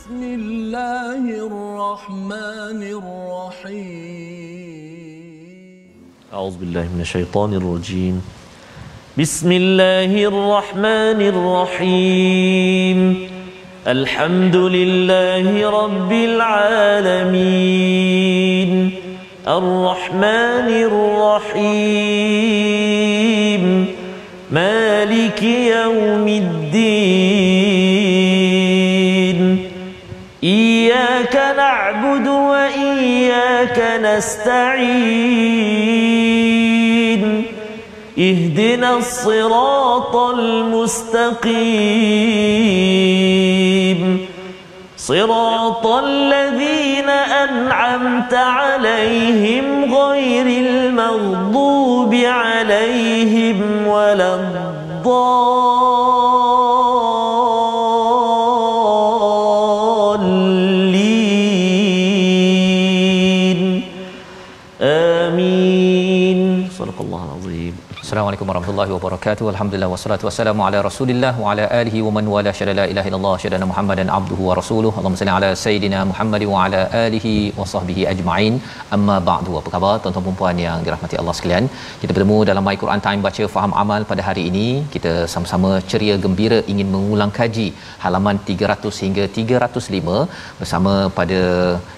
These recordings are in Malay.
بسم الله الرحمن الرحيم أعوذ بالله من الشيطان الرجيم بسم الله الرحمن الرحيم الحمد لله رب العالمين الرحمن الرحيم مالك يوم الدين إياك نعبد وإياك نستعين اهدنا الصراط المستقيم صراط الذين أنعمت عليهم غير المغضوب عليهم ولا الضالين آمين صدق الله العظيم. Assalamualaikum warahmatullahi wabarakatuh. Alhamdulillah wassalatu wassalamu ala Rasulillah wa ala alihi wa man wala syada la ilaha illallah syada Muhammadan abduhu wa rasuluhu. Allahumma salli ala sayidina Muhammad wa ala alihi wa sahbihi ajma'in. Amma ba'du. Apa khabar tuan-tuan dan puan yang dirahmati Allah sekalian? Kita bertemu dalam My Quran Time baca faham amal pada hari ini. Kita sama-sama ceria gembira ingin mengulang kaji halaman 300 hingga 305 bersama pada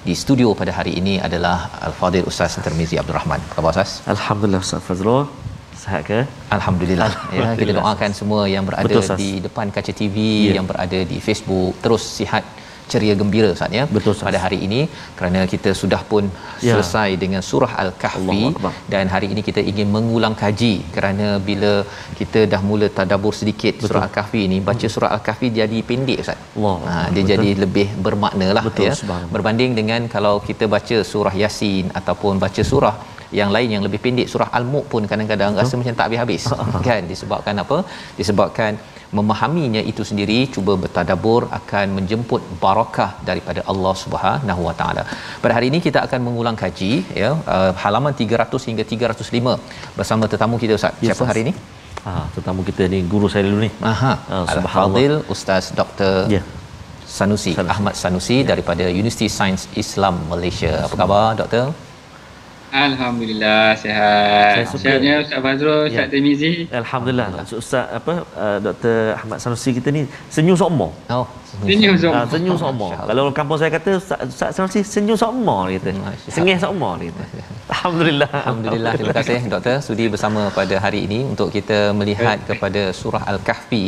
di studio pada hari ini adalah Al-Fadhil Ustaz Tirmizi Abdul Rahman. Apa khabar Ustaz? Alhamdulillah Ustaz Fazrul. Sihat ke? Alhamdulillah. Ya, kita doakan semua yang berada betul, di depan kaca TV, yang berada di Facebook terus sihat ceria gembira Ustaz ya. Betul, pada hari ini kerana kita sudah pun selesai dengan surah Al-Kahfi dan hari ini kita ingin mengulang kaji kerana bila kita dah mula tadabbur sedikit surah Al-Kahfi ini, baca surah Al-Kahfi jadi pendek Ustaz. Dia jadi lebih bermaknalah ya. Berbanding dengan kalau kita baca surah Yasin ataupun baca surah yang lain yang lebih pendek, surah Al-Mulk pun kadang-kadang rasa macam tak habis-habis kan, disebabkan apa? Disebabkan memahaminya itu sendiri, cuba bertadabbur akan menjemput barakah daripada Allah Subhanahu Wa Taala. Pada hari ini kita akan mengulang kaji ya halaman 300 hingga 305 bersama tetamu kita Ustaz. Siapa hari ini? Tetamu kita ni guru saya dulu ni. Al-Fadhil Ustaz Dr. Sanusi Ahmad Sanusi daripada Universiti Sains Islam Malaysia. Apa khabar Doktor? Alhamdulillah sihat. Sihatnya Ustaz Fazrul, Ustaz Tirmizi. Alhamdulillah. Ustaz Dr. Ahmad Sanusi kita ni senyum sokmo. Senyum sokmo. Senyum sokmo. Kalau kampung saya kata Ustaz Sanusi senyum sokmo dia kata. Sengih sokmo dia kata. Alhamdulillah. Alhamdulillah. Terima kasih Doktor sudi bersama pada hari ini untuk kita melihat kepada surah Al-Kahfi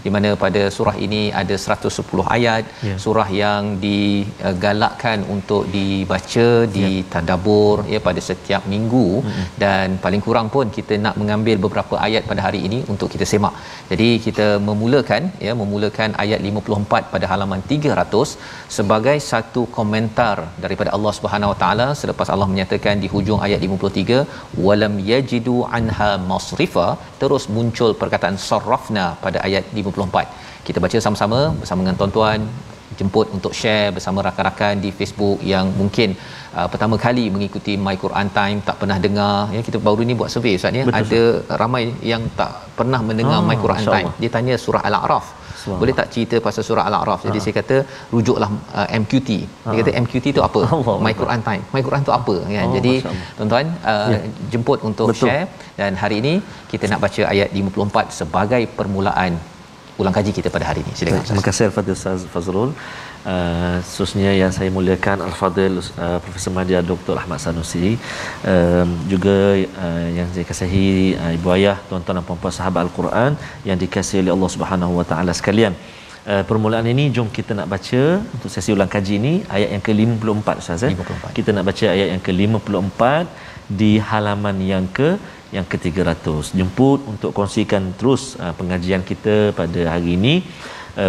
di mana pada surah ini ada 110 ayat, surah yang digalakkan untuk dibaca, ditadabbur ya pada setiap minggu dan paling kurang pun kita nak mengambil beberapa ayat pada hari ini untuk kita semak. Jadi kita memulakan ayat 54 pada halaman 300 sebagai satu komentar daripada Allah Subhanahu Wa Taala selepas Allah menyatakan di hujung ayat 53 walam yajidu anha masrifa, terus muncul perkataan sarrafna pada ayat 54. Kita baca sama-sama bersama dengan tuan-tuan, jemput untuk share bersama rakan-rakan di Facebook yang mungkin pertama kali mengikuti My Quran Time, tak pernah dengar ya. Kita baru ni buat survey Ustaz ya. Ada ramai yang tak pernah mendengar My Quran Time. Dia tanya surah Al-A'raf. Boleh tak cerita pasal surah Al-A'raf? Jadi saya kata rujuklah MQT. Dia kata MQT tu apa? My Quran Time. My Quran tu apa kan? Jadi tuan-tuan jemput untuk share dan hari ini kita nak baca ayat 54 sebagai permulaan ulang kaji kita pada hari ini. Silakan. Terima kasih Al-Fadhil Ustaz Fazrul. Khususnya yang saya muliakan Al-Fadhil Profesor Madya Dr. Ahmad Sanusi, juga yang saya kasihi ibu ayah, tuan-tuan dan puan-puan sahabat Al-Quran yang dikasihi oleh Allah Subhanahu Wa Taala sekalian. Permulaan ini jom kita nak baca untuk sesi ulang kaji ini ayat yang ke-54 Ustaz. 54. Kita nak baca ayat yang ke-54 di halaman yang ke-300. Jemput untuk kongsikan terus pengajian kita pada hari ini,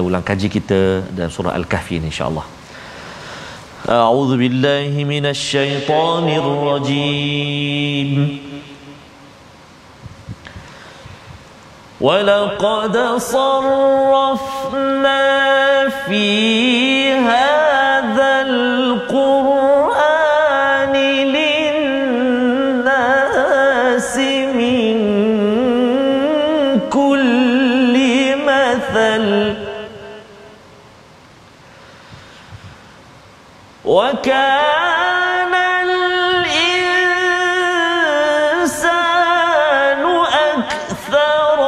ulang kaji kita dalam surah Al-Kahfi ini insya-Allah. A'udzu billahi minasy syaithanir rajim. Wa laqad sarrafna fi hadzal qur'ani lin-nasi min kulli mathal وكان الإنسان أكثر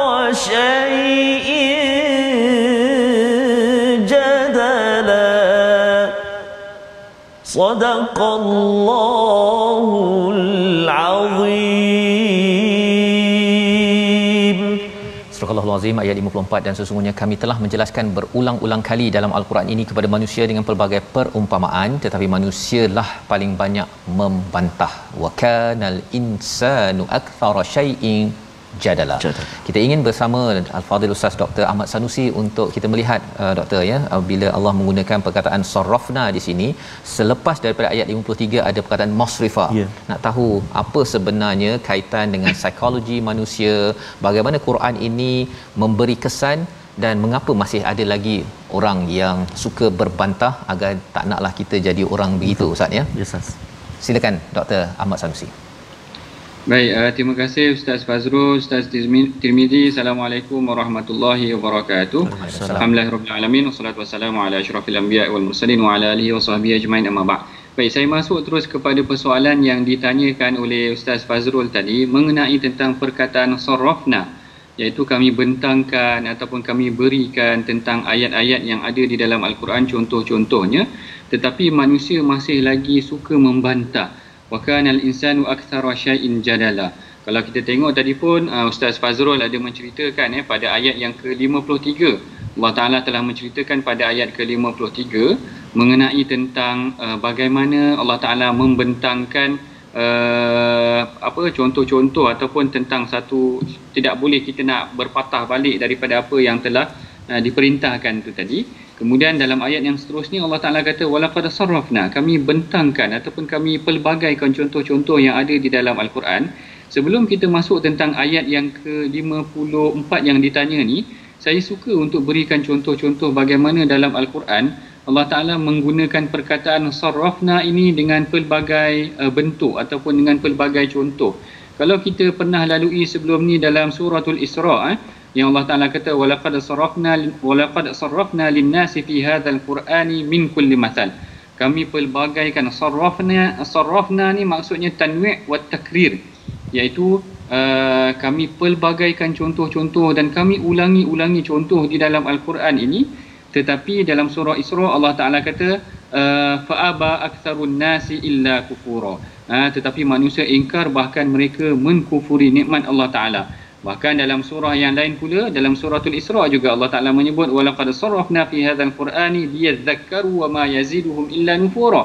شيء جدلا صدق الله العظيم. Surah Al-Azim ayat 54, dan sesungguhnya kami telah menjelaskan berulang-ulang kali dalam Al-Quran ini kepada manusia dengan pelbagai perumpamaan, tetapi manusialah paling banyak membantah. Wa kanal insanu aktsara syai'in jadala. Kita ingin bersama Al-Fadhil Ustaz Dr. Ahmad Sanusi untuk kita melihat doktor ya, bila Allah menggunakan perkataan sarrafna di sini, selepas daripada ayat 53 ada perkataan masrifa. Nak tahu apa sebenarnya kaitan dengan psikologi manusia, bagaimana Quran ini memberi kesan, dan mengapa masih ada lagi orang yang suka berbantah, agar tak naklah kita jadi orang begitu Ustaz ya. Ustaz. Silakan Dr. Ahmad Sanusi. Baik, terima kasih Ustaz Fazrul, Ustaz Tirmizi. Assalamualaikum warahmatullahi wabarakatuh. Alhamdulillahirabbil alamin, wassalatu wassalamu ala asyrafil anbiya'i wal mursalin wa ala alihi wasahbihi ajmain, amma ba'd. Baik, saya masuk terus kepada persoalan yang ditanyakan oleh Ustaz Fazrul tadi mengenai tentang perkataan sarrafna, iaitu kami bentangkan ataupun kami berikan tentang ayat-ayat yang ada di dalam Al-Quran, contoh-contohnya, tetapi manusia masih lagi suka membantah. Wa kana al-insanu aktsara syai'in jadala. Kalau kita tengok tadi pun Ustaz Fazrul ada menceritakan pada ayat yang ke-53, Allah Taala telah menceritakan pada ayat ke-53 mengenai tentang bagaimana Allah Taala membentangkan contoh-contoh ataupun tentang satu, tidak boleh kita nak berpatah balik daripada apa yang telah diperintahkan itu tadi. Kemudian dalam ayat yang seterusnya Allah Ta'ala kata walaqad sarrafna, kami bentangkan ataupun kami pelbagaikan contoh-contoh yang ada di dalam Al-Quran. Sebelum kita masuk tentang ayat yang ke-54 yang ditanya ni, saya suka untuk berikan contoh-contoh bagaimana dalam Al-Quran Allah Ta'ala menggunakan perkataan sarrafna ini dengan pelbagai bentuk ataupun dengan pelbagai contoh. Kalau kita pernah lalui sebelum ni dalam suratul Isra, yang Allah Taala kata walaqad sarrafna lin-nasi fi hadzal qur'ani min kulli mathal. Kami pelbagaikan sarrafna ni maksudnya tanwi' wa takrir, iaitu kami pelbagaikan contoh-contoh dan kami ulangi contoh di dalam Al-Quran ini. Tetapi dalam surah Isra Allah Taala kata fa'aba aktsarun nasi illa kufura. Tetapi manusia ingkar, bahkan mereka mengkufuri nikmat Allah Taala. Bahkan dalam surah yang lain pula, dalam suratul Isra juga Allah Taala menyebut walaqad sarrafna fi hadzal qur'ani liyadhakkaru wa ma yaziduhum illa nufura.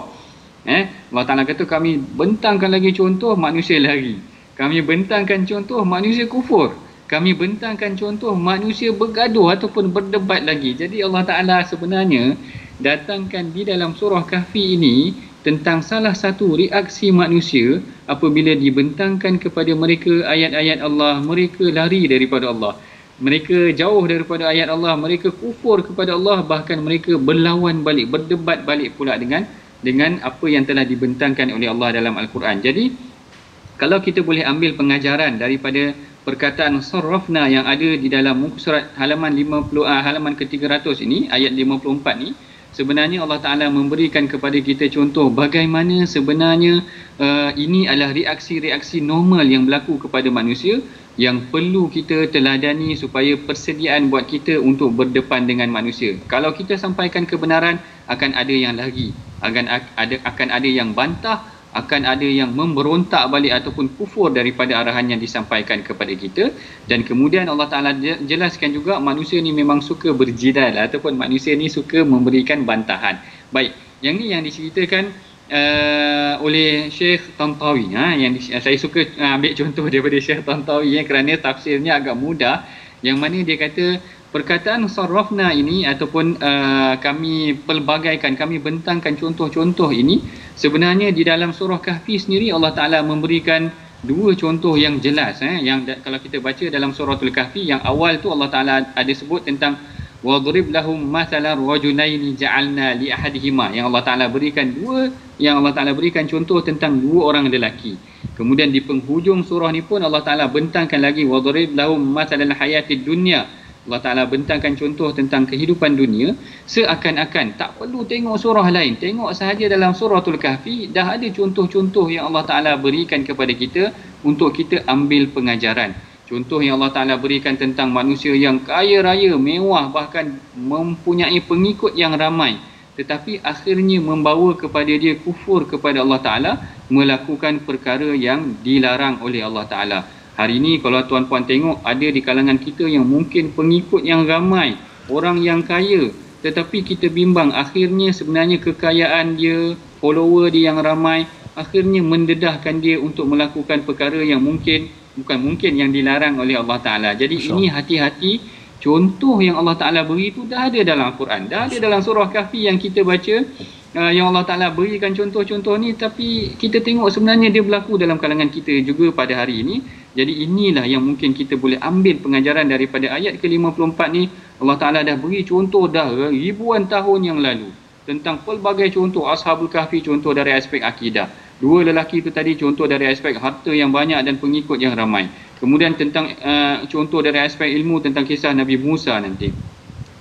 Allah Taala kata kami bentangkan lagi contoh, manusia lari. Kami bentangkan contoh, manusia kufur. Kami bentangkan contoh, manusia bergaduh ataupun berdebat lagi. Jadi Allah Taala sebenarnya datangkan di dalam surah Kahfi ini tentang salah satu reaksi manusia apabila dibentangkan kepada mereka ayat-ayat Allah, mereka lari daripada Allah. Mereka jauh daripada ayat Allah, mereka kufur kepada Allah, bahkan mereka berlawan balik, berdebat balik pula dengan apa yang telah dibentangkan oleh Allah dalam Al-Quran. Jadi kalau kita boleh ambil pengajaran daripada perkataan sarrafna yang ada di dalam muka surat halaman ke-300 ini, ayat 54 ni, sebenarnya Allah Ta'ala memberikan kepada kita contoh bagaimana sebenarnya ini adalah reaksi-reaksi normal yang berlaku kepada manusia yang perlu kita teladani supaya persediaan buat kita untuk berdepan dengan manusia. Kalau kita sampaikan kebenaran, akan ada yang lari, akan ada yang bantah, akan ada yang memberontak balik ataupun kufur daripada arahan yang disampaikan kepada kita. Dan kemudian Allah Ta'ala jelaskan juga manusia ni memang suka berjidal ataupun manusia ni suka memberikan bantahan. Baik, yang ni yang diceritakan oleh Syekh Tantawi. Saya suka ambil contoh daripada Syekh Tantawi kerana tafsirnya agak mudah, yang mana dia kata perkataan sarrafna ini ataupun kami pelbagaikan, kami bentangkan contoh-contoh ini, sebenarnya di dalam surah Kahfi sendiri Allah Ta'ala memberikan dua contoh yang jelas. Yang kalau kita baca dalam suratul Kahfi, yang awal tu Allah Ta'ala ada sebut tentang wadrib lahum mathalan rajulaini ja'alna li ahadihima, yang Allah Ta'ala berikan contoh tentang dua orang lelaki. Kemudian di penghujung surah ni pun Allah Ta'ala bentangkan lagi wadrib lahum mathalan hayatid dunya Allah Ta'ala bentangkan contoh tentang kehidupan dunia, seakan-akan tak perlu tengok surah lain, tengok sahaja dalam suratul Kahfi dah ada contoh-contoh yang Allah Ta'ala berikan kepada kita untuk kita ambil pengajaran. Contoh yang Allah Ta'ala berikan tentang manusia yang kaya raya, mewah, bahkan mempunyai pengikut yang ramai, tetapi akhirnya membawa kepada dia kufur kepada Allah Ta'ala, melakukan perkara yang dilarang oleh Allah Ta'ala. Hari ini kalau tuan-puan tengok, ada di kalangan kita yang mungkin pengikut yang ramai, orang yang kaya, tetapi kita bimbang, akhirnya sebenarnya kekayaan dia, follower dia yang ramai, akhirnya mendedahkan dia untuk melakukan perkara yang bukan mungkin yang dilarang oleh Allah Ta'ala. Jadi ini hati-hati, contoh yang Allah Ta'ala beri itu dah ada dalam Al-Quran, dah ada dalam surah Kahfi yang kita baca, yang Allah Ta'ala berikan contoh-contoh ni, tapi kita tengok sebenarnya dia berlaku dalam kalangan kita juga pada hari ini. Jadi inilah yang mungkin kita boleh ambil pengajaran daripada ayat ke-54 ni. Allah Ta'ala dah beri contoh dah ribuan tahun yang lalu tentang pelbagai contoh. Ashabul Kahfi contoh dari aspek akidah, dua lelaki itu tadi contoh dari aspek harta yang banyak dan pengikut yang ramai. Kemudian tentang contoh dari aspek ilmu tentang kisah Nabi Musa nanti,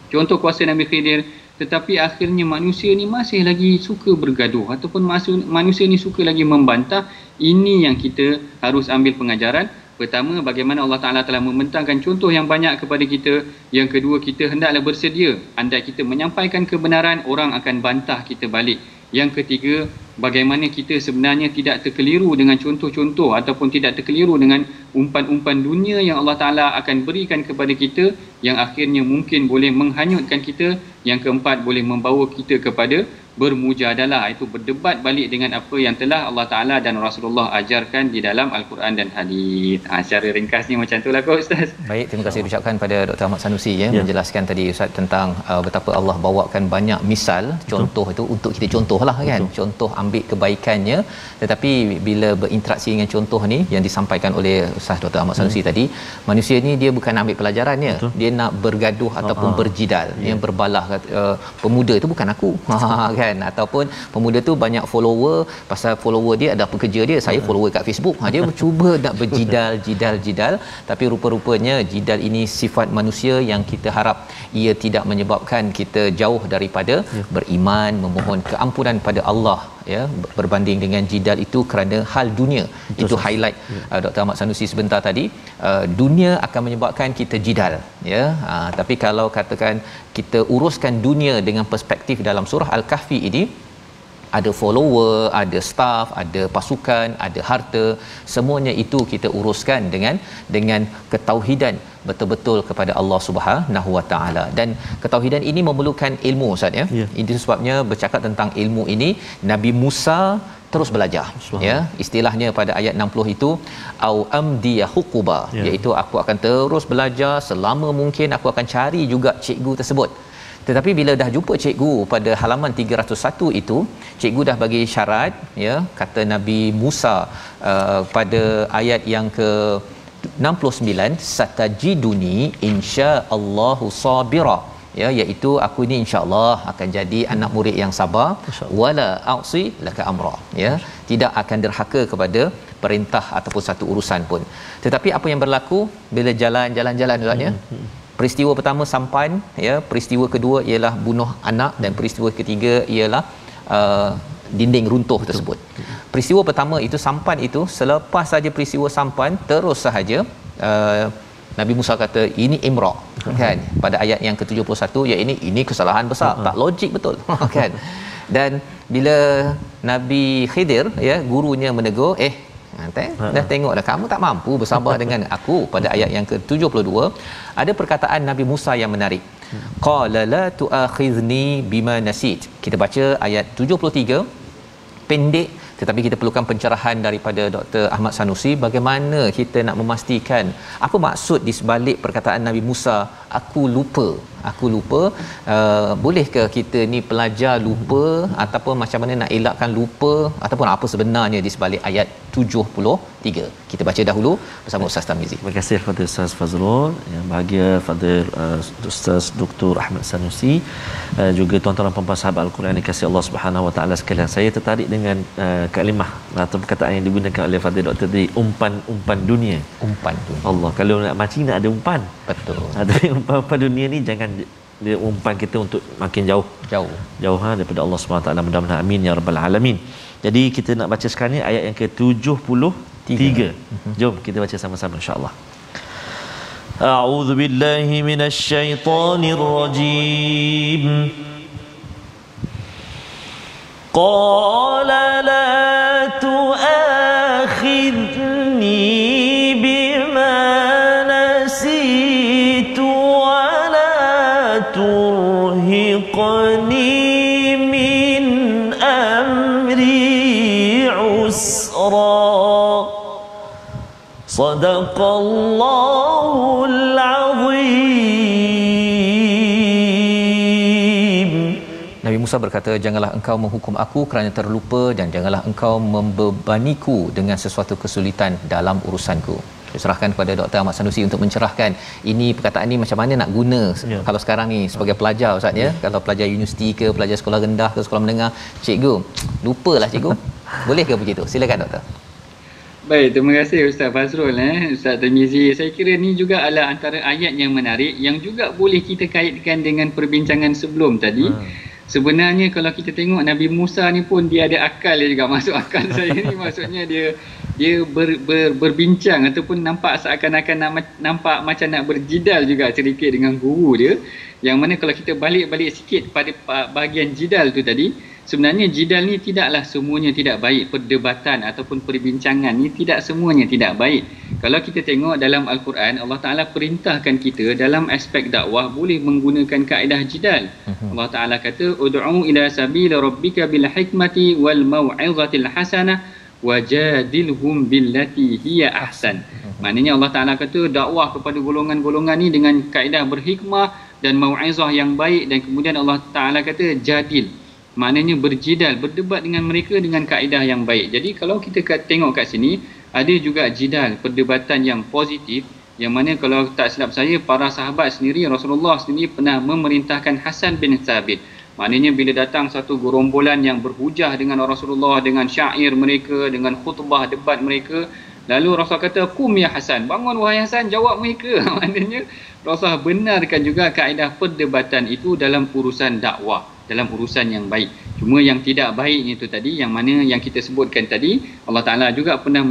contoh kuasa Nabi Khidir. Tetapi akhirnya manusia ni masih lagi suka bergaduh, ataupun manusia ni suka lagi membantah. Ini yang kita harus ambil pengajaran. Pertama, bagaimana Allah Ta'ala telah membentangkan contoh yang banyak kepada kita. Yang kedua, kita hendaklah bersedia, andai kita menyampaikan kebenaran, orang akan bantah kita balik. Yang ketiga, bagaimana kita sebenarnya tidak terkeliru dengan contoh-contoh ataupun tidak terkeliru dengan umpan-umpan dunia yang Allah Ta'ala akan berikan kepada kita, yang akhirnya mungkin boleh menghanyutkan kita. Yang keempat, boleh membawa kita kepada bermujadalah, itu berdebat balik dengan apa yang telah Allah Ta'ala dan Rasulullah ajarkan di dalam Al-Quran dan hadis. Secara ringkasnya macam itulah kot Ustaz. Baik, terima kasih diucapkan pada Dr. Ahmad Sanusi menjelaskan tadi Ustaz tentang betapa Allah bawakan banyak misal, contoh itu untuk kita contohlah kan. Contoh ambil kebaikannya, tetapi bila berinteraksi dengan contoh ni yang disampaikan oleh Ustaz Dr. Ahmad Sanusi tadi, manusia ni dia bukan ambil pelajarannya, dia nak bergaduh ataupun berjidal, yang berbalah. Pemuda itu bukan aku kan, ataupun pemuda tu banyak follower, pasal follower dia ada pekerja dia, saya follower kat Facebook, dia cuba nak berjidal, tapi rupa-rupanya jidal ini sifat manusia yang kita harap ia tidak menyebabkan kita jauh daripada beriman, memohon keampunan pada Allah, ya, berbanding dengan jidal itu kerana hal dunia. Itu highlight Dr. Ahmad Sanusi sebentar tadi. Dunia akan menyebabkan kita jidal, ya. Tapi kalau katakan kita uruskan dunia dengan perspektif dalam surah Al-Kahfi ini, ada follower, ada staff, ada pasukan, ada harta, semuanya itu kita uruskan dengan ketauhidan betul-betul kepada Allah Subhanahu Wa Taala. Dan ketauhidan ini memerlukan ilmu, Ustaz, ya. Itu sebabnya bercakap tentang ilmu ini, Nabi Musa terus belajar, ya. Istilahnya pada ayat 60 itu au amdiya huquba, iaitu aku akan terus belajar selama mungkin, aku akan cari juga cikgu tersebut. Tetapi bila dah jumpa cikgu pada halaman 301 itu, cikgu dah bagi syarat, ya, kata Nabi Musa pada ayat yang ke 69, satajiduni insyaallahu sabira, ya, iaitu aku ni insya-Allah akan jadi anak murid yang sabar, wala a'si laka amra, ya, tidak akan derhaka kepada perintah ataupun satu urusan pun. Tetapi apa yang berlaku bila jalan-jalan Ustaz, ya? Peristiwa pertama sampan, ya, peristiwa kedua ialah bunuh anak, dan peristiwa ketiga ialah dinding runtuh tersebut. Peristiwa pertama itu sampan itu, selepas saja peristiwa sampan, terus sahaja Nabi Musa kata ini imra, kan, pada ayat yang ke-71, ya, ini kesalahan besar, tak logik betul kan. Dan bila Nabi Khidir, ya, gurunya menegur, dah tengok dah kamu tak mampu bersabar dengan aku, pada ayat yang ke-72 ada perkataan Nabi Musa yang menarik. Qala la tu'akhizni bima nasit. Kita baca ayat 73, pendek, tetapi kita perlukan pencerahan daripada Dr. Ahmad Sanusi, bagaimana kita nak memastikan apa maksud di sebalik perkataan Nabi Musa, aku lupa. aku lupa. Boleh ke kita ni pelajar lupa ataupun macam mana nak elakkan lupa ataupun apa sebenarnya di sebalik ayat 73? Kita baca dahulu bersama Ustaz Tarmizi. Terima kasih kepada Ustaz Fazrul, yang bahagia Fadil Ustaz Dr. Ahmad Sanusi, juga tuan-tuan dan puan-puan sahabat Al-Quran dikasihi Allah Subhanahu Wa Taala sekalian. Saya tertarik dengan kalimah atau perkataan yang digunakan oleh Fadil Dr. tadi, umpan dunia. Umpan dunia. Allah, kalau nak mancing nak ada umpan. Betul. Tapi umpan dunia ni jangan dia umpan kita untuk makin jauh daripada Allah Subhanahu Wa Taala. Mudah-mudahan amin ya rabbal alamin. Jadi kita nak baca sekarang ni ayat yang ke-73. Jom kita baca sama-sama insya-Allah. A'udzu billahi minasy syaithanir rajim. Qala la tu'akhidni bima nasitu wa la turhiqni min amri usra. Sadaqallahul azim. Nabi Musa berkata, janganlah engkau menghukum aku kerana terlupa dan janganlah engkau membebaniku dengan sesuatu kesulitan dalam urusanku. Saya serahkan kepada Dr. Ahmad Sanusi untuk mencerahkan ini perkataan ni macam mana nak guna kalau sekarang ni sebagai pelajar Ustaz ya. Kalau pelajar universiti ke, pelajar sekolah rendah ke, sekolah menengah, cikgu lupalah cikgu. Boleh ke begitu? Silakan doktor. Baik, terima kasih Ustaz Fazrul Ustaz Tarmizi. Saya kira ni juga adalah antara ayat yang menarik yang juga boleh kita kaitkan dengan perbincangan sebelum tadi. Sebenarnya kalau kita tengok Nabi Musa ni pun dia ada akal dia juga, masuk akal saya ni maksudnya dia berbincang ataupun nampak seakan-akan nampak macam nak berjidal juga sedikit dengan guru dia, yang mana kalau kita balik sikit pada bahagian jidal tu tadi, sebenarnya jidal ni tidaklah semuanya tidak baik, perdebatan ataupun perbincangan ni tidak semuanya tidak baik. Kalau kita tengok dalam Al-Quran, Allah Ta'ala perintahkan kita dalam aspek dakwah boleh menggunakan kaedah jidal. Allah Ta'ala kata, ud'u ila sabila rabbika bil hikmati wal mau'izatil hasanah wajadilhum billati hiya ahsan. Maknanya Allah Ta'ala kata dakwah kepada golongan-golongan ni dengan kaedah berhikmah dan mau'izah yang baik, dan kemudian Allah Ta'ala kata jadil. Maknanya berjidal, berdebat dengan mereka dengan kaedah yang baik. Jadi kalau kita tengok kat sini, ada juga jidal, perdebatan yang positif, yang mana kalau tak silap saya, para sahabat sendiri, Rasulullah sendiri pernah memerintahkan Hasan bin Thabit. Maknanya bila datang satu gerombolan yang berhujah dengan Rasulullah, dengan syair mereka, dengan khutbah debat mereka, lalu Rasul kata, kum ya Hasan, bangun wahai Hasan, jawab mereka. Maknanya Rasul benarkan juga kaedah perdebatan itu dalam urusan dakwah, dalam urusan yang baik. Cuma yang tidak baik itu tadi, yang mana yang kita sebutkan tadi, Allah Ta'ala juga pernah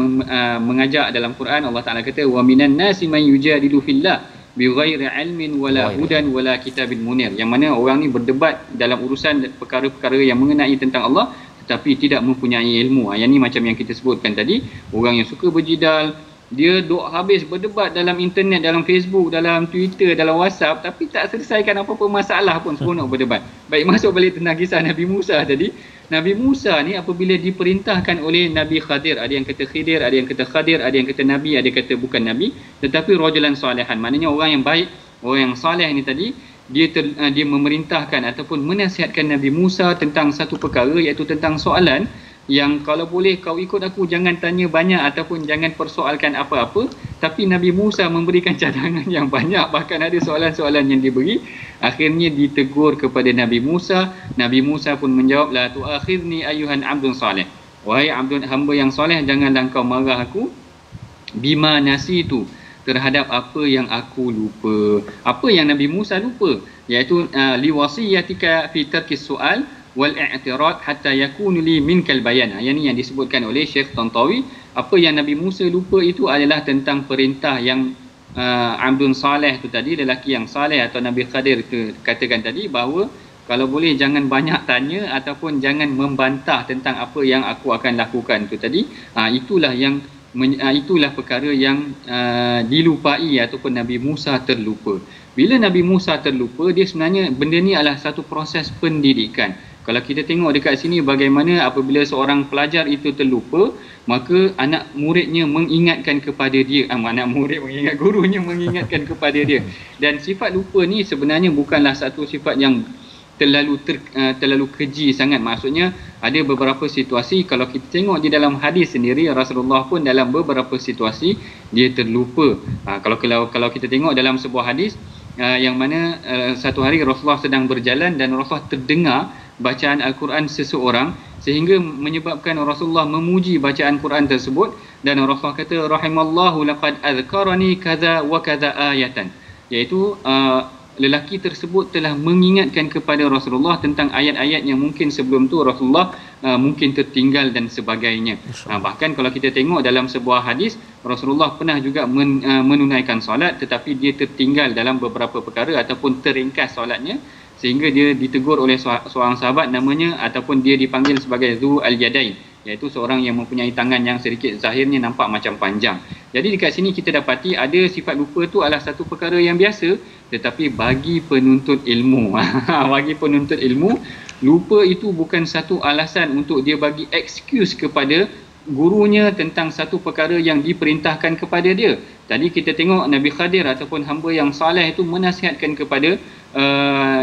mengajak dalam Quran. Allah Ta'ala kata, wa minan nasi man yujadilu fillah bighairi ilmin wala hudan wala kitabin munir. Yang mana orang ni berdebat dalam urusan perkara-perkara yang mengenai tentang Allah tetapi tidak mempunyai ilmu. Yang ni macam yang kita sebutkan tadi, orang yang suka berjidal, dia duk habis berdebat dalam internet, dalam Facebook, dalam Twitter, dalam WhatsApp, tapi tak selesaikan apa-apa masalah pun, seronok berdebat. Baik, masuk balik tentang kisah Nabi Musa tadi. Nabi Musa ni apabila diperintahkan oleh Nabi Khadir, ada yang kata Khidir, ada yang kata Khadir, ada yang kata Nabi, ada yang kata bukan Nabi, tetapi rajulan salihan, maknanya orang yang baik, orang yang saleh ni tadi, dia memerintahkan ataupun menasihatkan Nabi Musa tentang satu perkara, iaitu tentang soalan yang kalau boleh kau ikut aku, jangan tanya banyak ataupun jangan persoalkan apa-apa. Tapi Nabi Musa memberikan cadangan yang banyak, bahkan ada soalan-soalan yang diberi. Akhirnya ditegur kepada Nabi Musa. Nabi Musa pun menjawab, la tu'akhidni ayyuhan abdun salih, wahai abdun, hamba yang soleh, janganlah kau marah aku, bima nasitu, terhadap apa yang aku lupa. Apa yang Nabi Musa lupa? Iaitu liwasiyatika fi tarkis soal wal i'tirad hatta yakunu li minkal bayan. Yang ni yang disebutkan oleh Syekh Tantawi. Apa yang Nabi Musa lupa itu adalah tentang perintah yang Abdun Saleh tu tadi, lelaki yang saleh, atau Nabi Khadir tu katakan tadi, bahawa kalau boleh jangan banyak tanya ataupun jangan membantah tentang apa yang aku akan lakukan tu tadi. Itulah perkara yang dilupai ataupun Nabi Musa terlupa. Bila Nabi Musa terlupa, dia sebenarnya benda ni adalah satu proses pendidikan. Kalau kita tengok dekat sini bagaimana apabila seorang pelajar itu terlupa, maka anak muridnya mengingatkan kepada dia, anak murid mengingat gurunya mengingatkan kepada dia. Dan sifat lupa ni sebenarnya bukanlah satu sifat yang terlalu keji sangat. Maksudnya ada beberapa situasi, kalau kita tengok di dalam hadis sendiri, Rasulullah pun dalam beberapa situasi dia terlupa. Kalau kita tengok dalam sebuah hadis yang mana satu hari Rasulullah sedang berjalan dan Rasulullah terdengar bacaan Al-Quran seseorang, sehingga menyebabkan Rasulullah memuji bacaan Quran tersebut, dan Rasulullah kata rahimallahu laqad azkarani kaza wa kaza ayatan, iaitu lelaki tersebut telah mengingatkan kepada Rasulullah tentang ayat-ayat yang mungkin sebelum tu Rasulullah mungkin tertinggal dan sebagainya. Bahkan kalau kita tengok dalam sebuah hadis, Rasulullah pernah juga menunaikan solat, tetapi dia tertinggal dalam beberapa perkara ataupun teringkas solatnya, sehingga dia ditegur oleh seorang sahabat namanya, ataupun dia dipanggil sebagai Zu Al-Yadain, iaitu seorang yang mempunyai tangan yang sedikit zahirnya nampak macam panjang. Jadi dekat sini kita dapati ada sifat lupa tu adalah satu perkara yang biasa, tetapi bagi penuntut ilmu bagi penuntut ilmu, lupa itu bukan satu alasan untuk dia bagi excuse kepada gurunya tentang satu perkara yang diperintahkan kepada dia. Tadi kita tengok Nabi Khadir ataupun hamba yang saleh itu menasihatkan kepada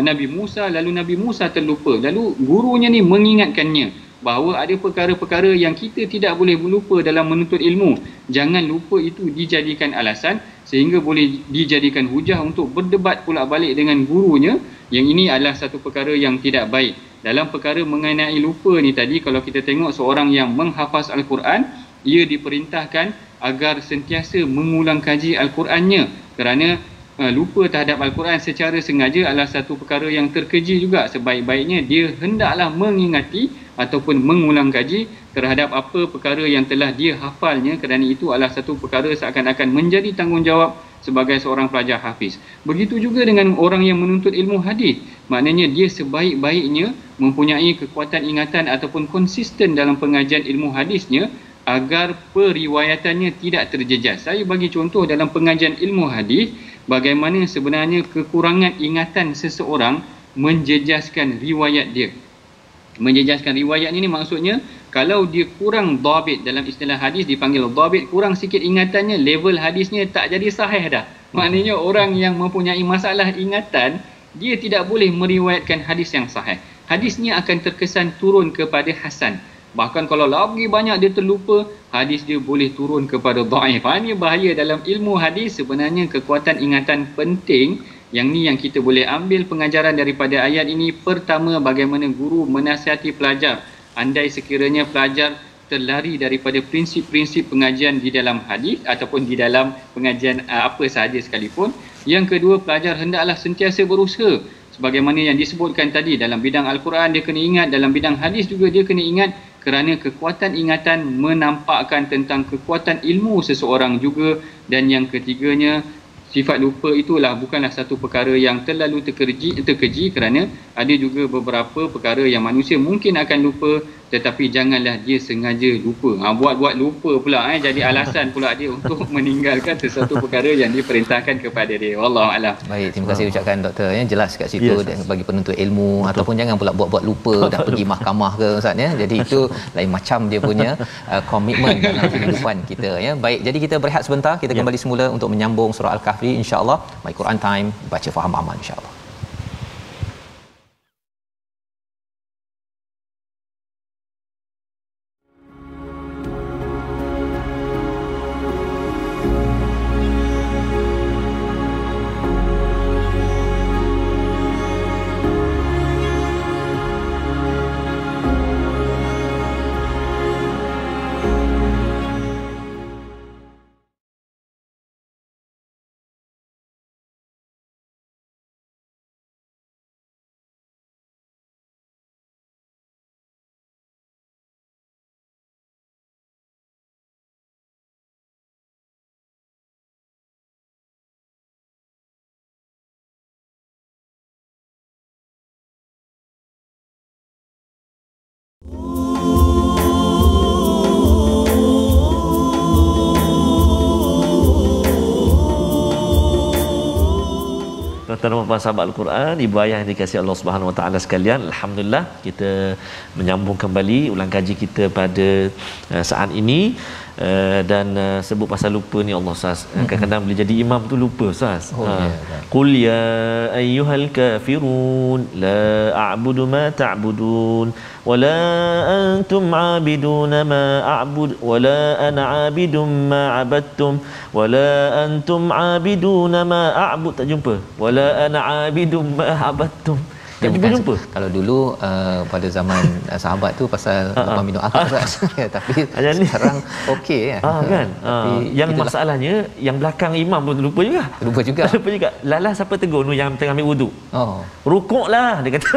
Nabi Musa, lalu Nabi Musa terlupa, lalu gurunya ni mengingatkannya bahawa ada perkara-perkara yang kita tidak boleh lupa dalam menuntut ilmu. Jangan lupa itu dijadikan alasan sehingga boleh dijadikan hujah untuk berdebat pula balik dengan gurunya. Yang ini adalah satu perkara yang tidak baik. Dalam perkara mengenai lupa ni tadi, kalau kita tengok seorang yang menghafaz Al-Quran, ia diperintahkan agar sentiasa mengulang kaji Al-Qurannya, kerana lupa terhadap Al-Quran secara sengaja adalah satu perkara yang terkeji juga. Sebaik-baiknya dia hendaklah mengingati ataupun mengulang kaji terhadap apa perkara yang telah dia hafalnya, kerana itu adalah satu perkara seakan-akan menjadi tanggungjawab sebagai seorang pelajar hafiz. Begitu juga dengan orang yang menuntut ilmu hadis, maknanya dia sebaik-baiknya mempunyai kekuatan ingatan ataupun konsisten dalam pengajian ilmu hadisnya agar periwayatannya tidak terjejas. Saya bagi contoh dalam pengajian ilmu hadis, bagaimana sebenarnya kekurangan ingatan seseorang menjejaskan riwayat dia. Menjejaskan riwayat ini maksudnya, kalau dia kurang dhabit, dalam istilah hadis dipanggil dhabit, kurang sikit ingatannya, level hadisnya tak jadi sahih dah. Maknanya orang yang mempunyai masalah ingatan, dia tidak boleh meriwayatkan hadis yang sahih. Hadisnya akan terkesan turun kepada hasan. Bahkan kalau lagi banyak dia terlupa, hadis dia boleh turun kepada dhaif. Ini bahaya dalam ilmu hadis. Sebenarnya kekuatan ingatan penting. Yang ni yang kita boleh ambil pengajaran daripada ayat ini. Pertama, bagaimana guru menasihati pelajar. Andai sekiranya pelajar terlari daripada prinsip-prinsip pengajian di dalam hadis ataupun di dalam pengajian apa sahaja sekalipun. Yang kedua, pelajar hendaklah sentiasa berusaha. Sebagaimana yang disebutkan tadi, dalam bidang Al-Quran dia kena ingat, dalam bidang hadis juga dia kena ingat, kerana kekuatan ingatan menampakkan tentang kekuatan ilmu seseorang juga. Dan yang ketiganya, sifat lupa itulah bukanlah satu perkara yang terlalu terkeji, kerana ada juga beberapa perkara yang manusia mungkin akan lupa, tetapi janganlah dia sengaja lupa. Buat-buat lupa pula jadi alasan pula dia untuk meninggalkan sesuatu perkara yang diperintahkan kepada dia. Wallahu a'lam. Baik, terima kasih ucapkan doktor ya, jelas kat situ dan bagi penuntut ilmu. Betul. Ataupun jangan pula buat-buat lupa nak pergi mahkamah ke ustaz ya. Jadi itu lain macam dia punya komitmen dalam kehidupan kita ya. Baik, jadi kita berehat sebentar, kita kembali semula untuk menyambung surah Al-Kahfi insya-Allah. My Quran Time, baca faham aman insya-Allah. tuan-tuan dan puan sahabat Al-Quran, ibu ayah yang dikasihi Allah Subhanahu Wa Taala sekalian, alhamdulillah kita menyambung kembali ulang kaji kita pada saat ini. Dan sebut pasal lupa ni Allah Ustaz, kadang-kadang boleh jadi imam tu lupa Ustaz. Qul ya ayyuhal kafirun la a'budu ma ta'budun wala antum 'abiduna ma a'bud wala ana 'abidum ma 'abadtum wala antum 'abiduna ma a'bud. Tak jumpa wala ana 'abidum ma 'abadtum. Dia bukan jumpa. Kalau dulu pada zaman sahabat tu pasal lepas minum alkohol tapi sekarang okey kan. Yang itulah. Masalahnya yang belakang imam pun lupa juga. Lupa juga. Lalah siapa tegur tu yang tengah ambil wuduk. Rukuklah dia kata.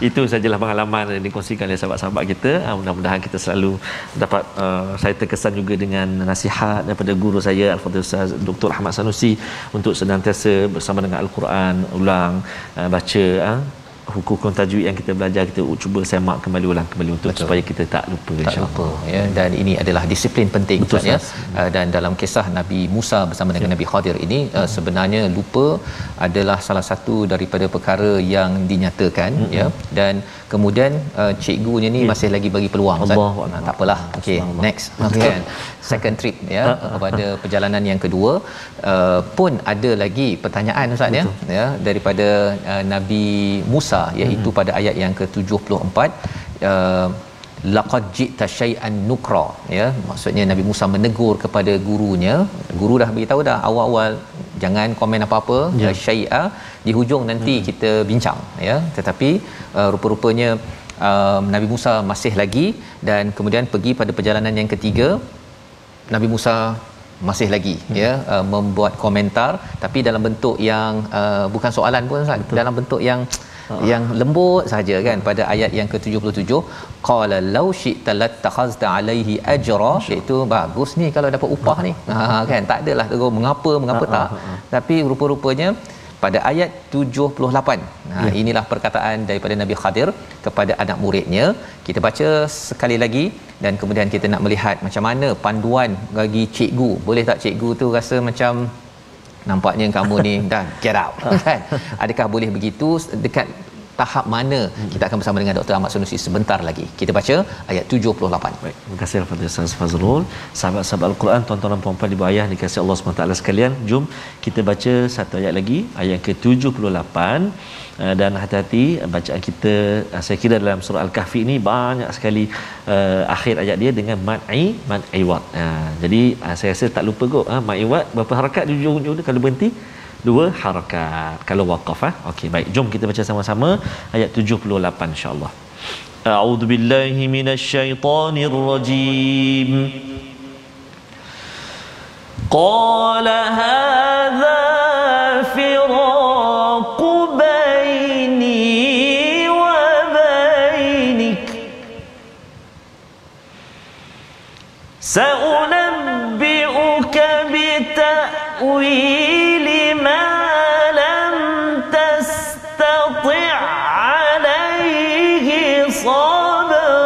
Itu sajalah pengalaman yang dikongsikan oleh sahabat-sahabat kita. Mudah-mudahan kita selalu dapat saya terkesan juga dengan nasihat daripada guru saya Al-Fadhil Ustaz Dr. Ahmad Sanusi untuk senantiasa bersama dengan Al-Quran ulang baca hukum tajwid yang kita belajar, kita cuba semak kembali ulang kembali untuk supaya kita tak lupa insya-Allah ya. Dan ini adalah disiplin penting ya. Dan dalam kisah Nabi Musa bersama dengan Nabi Khadir ini sebenarnya lupa adalah salah satu daripada perkara yang dinyatakan ya. Dan kemudian cikgunya ni masih lagi bagi peluang Ustaz. Tak apalah, okey, next kan. Second trip ya, pada perjalanan yang kedua pun ada lagi pertanyaan Ustaz ya daripada Nabi Musa, iaitu pada ayat yang ke-74 laqad ji'ta syai'an nukra ya. Maksudnya Nabi Musa menegur kepada gurunya. Guru dah beritahu dah awal-awal jangan komen apa-apa syai'a, di hujung nanti kita bincang ya. Tetapi rupa-rupanya Nabi Musa masih lagi, dan kemudian pergi pada perjalanan yang ketiga Nabi Musa masih lagi membuat komentar, tapi dalam bentuk yang bukan soalan pun Ustaz, dalam bentuk yang lembut saja kan. Pada ayat yang ke-77 qala law syi'ta lattakhazta alaihi ajra, iaitu bagus ni kalau dapat upah ni kan, tak adalah terus mengapa tak. Tapi rupa-rupanya pada ayat 78 inilah perkataan daripada Nabi Khadir kepada anak muridnya. Kita baca sekali lagi dan kemudian kita nak melihat macam mana panduan bagi cikgu. Boleh tak cikgu tu rasa macam nampaknya kamu ni dah get out kan? Adakah boleh begitu? Dekat tahap mana? Kita akan bersama dengan Dr. Ahmad Sanusi sebentar lagi. Kita baca ayat 78. Baik, terima kasih kepada Ustaz Fazrul. Sahabat-sahabat Al-Quran, tuan-tuan dan puan-puan ibu ayah dikasihi Allah SWT sekalian, jom kita baca satu ayat lagi, ayat ke-78. Dan hati-hati bacaan kita, saya kira dalam surah Al-Kahfi ini banyak sekali akhir ayat dia dengan mad'iwat. Jadi saya rasa tak lupa kot mad'iwat berapa harakat di ujung-ujung dia kalau berhenti? 2 harakat kalau waqaf. Okey, baik, jom kita baca sama-sama ayat 78 insya-Allah. A'udzu billahi minasyaitonir rajim. Qala hadza firaqu baini wa bainik sa'unabbi'uka bita'wili ma lam tastati' alayhi sabra.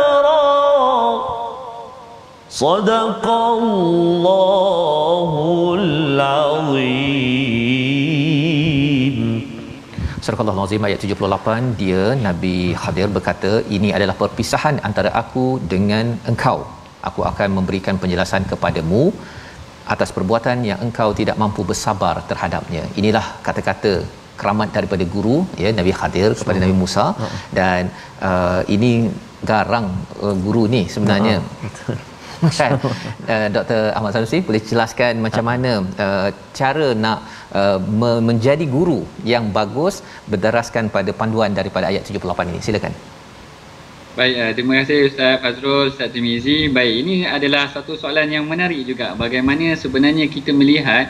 Sadaqallahul azim. Surah Al-Azim ayat 78, dia Nabi Khadir berkata, ini adalah perpisahan antara aku dengan engkau. Aku akan memberikan penjelasan kepadamu atas perbuatan yang engkau tidak mampu bersabar terhadapnya. Inilah kata-kata keramat daripada guru ya, Nabi Khadir kepada Nabi Musa. Dan ini garang guru ni sebenarnya. Kan? Dr. Ahmad Sanusi boleh jelaskan macam mana cara nak menjadi guru yang bagus berdasarkan pada panduan daripada ayat 78 ini. Silakan. Baik, terima kasih Ustaz Fazrul, Ustaz Timizi. Baik, ini adalah satu soalan yang menarik juga. Bagaimana sebenarnya kita melihat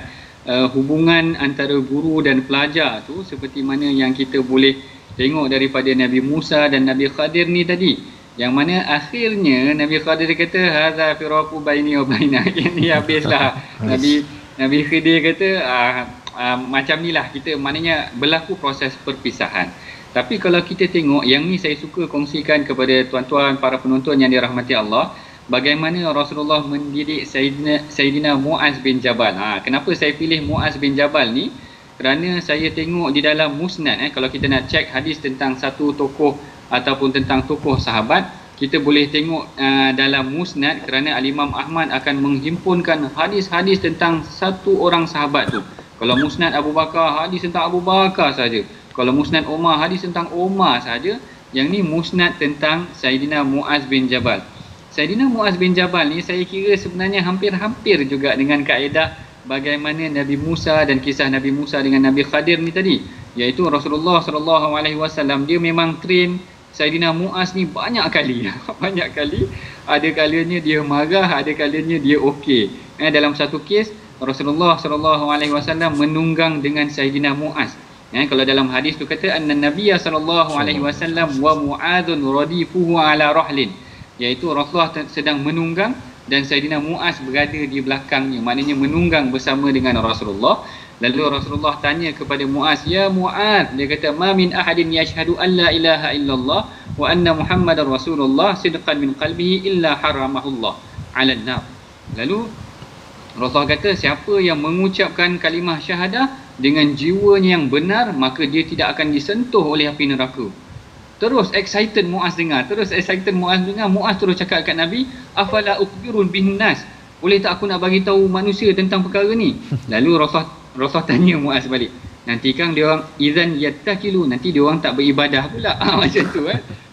hubungan antara guru dan pelajar tu, seperti mana yang kita boleh tengok daripada Nabi Musa dan Nabi Khadir ni tadi. Yang mana akhirnya Nabi Khadir kata hadza firaqu baini wa bainak. Ini habislah. Nabi Khidir kata macam nilah kita, maknanya berlaku proses perpisahan. Tapi kalau kita tengok, yang ni saya suka kongsikan kepada tuan-tuan para penonton yang dirahmati Allah, bagaimana Rasulullah mendidik Sayyidina Muaz bin Jabal. Kenapa saya pilih Muaz bin Jabal ni? kerana saya tengok di dalam musnad, kalau kita nak cek hadis tentang satu tokoh ataupun tentang tokoh sahabat, kita boleh tengok dalam musnad, kerana Al-Imam Ahmad akan menghimpunkan hadis-hadis tentang satu orang sahabat tu. Kalau musnad Abu Bakar, hadis tentang Abu Bakar saja. Kalau musnad Umar, hadis tentang Umar saja. Yang ni musnad tentang Saidina Muaz bin Jabal. Saidina Muaz bin Jabal ni saya kira sebenarnya hampir-hampir juga dengan kaedah bagaimana Nabi Musa dan kisah Nabi Musa dengan Nabi Khadir ni tadi, iaitu Rasulullah SAW dia memang train Saidina Muaz ni banyak kali. Banyak kali. Ada kalanya dia marah, ada kalanya dia okey. Dalam satu kes Rasulullah SAW menunggang dengan Saidina Muaz. Kalau dalam hadis tu kata anna Nabiya sallallahu alaihi wasallam wa Muadzun radifuhu ala rahlin, iaitu Rasulullah sedang menunggang dan Saidina Muaz berada di belakangnya, maknanya menunggang bersama dengan Rasulullah. Lalu Rasulullah tanya kepada Muaz, "Ya Muaz," dia kata, "Ma min ahadin yashhadu an la ilaha illallah wa anna Muhammadar Rasulullah sidqan min qalbihi illa haramahullah 'alan nar." Lalu Rasulullah kata, siapa yang mengucapkan kalimah syahadah dengan jiwanya yang benar, maka dia tidak akan disentuh oleh api neraka. Terus excited Muaz dengar. Muaz terus cakap kat Nabi, "Afala ukhbirun bin nas?" Boleh tak aku nak bagi tahu manusia tentang perkara ni? Lalu Rasulullah tanya Muaz balik. Nanti kan dia orang idzan yattakilu, nanti dia orang tak beribadah pula. Macam tu